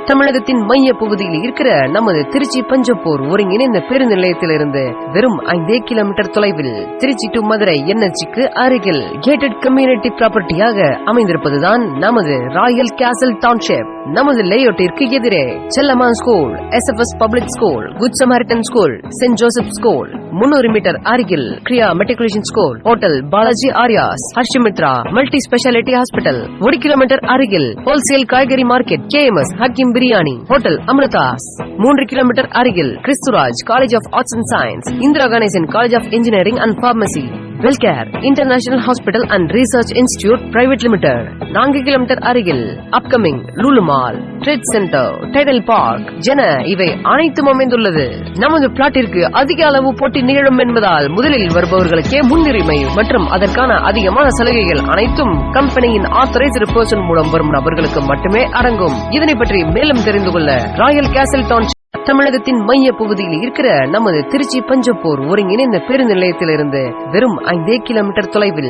தமிழகத்தின் மைய பகுதியில் இருக்கிற நமது திருச்சி பஞ்சப்பூர் ஒருங்கிணைந்த பேருந்து நிலையத்திலிருந்து வெறும் 5 கிலோமீட்டர் தொலைவில் திருச்சி டு மதுரை NH-க்கு அருகில் கேட்டட் கம்யூனிட்டி ப்ராப்பர்ட்டியாக அமைந்திருப்பதுதான் நமது ராயல் கேசல் டவுன்ஷிப். நமது லேஅவுட்டிற்கு எதிரே Chellaman school, SFS public school, Good Samaritan school, Saint Joseph school, 300 metre அருகில் Kriya matriculation school, hotel Balaji Aryas, Harshamitra multi speciality hospital, 1 kilometre அருகில் ஹோல்சேல் காய்கறி market KMS Hakeem biryani, hotel Amirthas, 3 kilometre அருகில் Kristuraj college of arts and science, Indira Ganesan college of engineering and pharmacy, Welcare international hospital and research institute private limited, 4 kilometre அருகில் upcoming Lulu mall, trade centre, tidal park ஜென இவை அனைத்தும் அமைந்துள்ளது. நமது பிளாட்டிற்கு அதிக அளவு போட்டி நிகழும் என்பதால் முதலில் வருபவர்களுக்கே முன்னுரிமை மற்றும் அதற்கான அதிகமான சலுகைகள் அனைத்தும் கம்பெனியின் ஆத்தரைஸ்டு பர்சன் மூலம் வரும் நபர்களுக்கு மட்டுமே அடங்கும். இதனை பற்றி மேலும் தெரிந்து கொள்ள ராயல் கேசல் டவுன்ஷிப் தமிழகத்தின் மைய பகுதியில் இருக்கிற நமது திருச்சி பஞ்சப்பூர் ஒருங்கிணைந்த பேருந்து நிலையத்திலிருந்து வெறும் 5 கிலோமீட்டர் தொலைவில்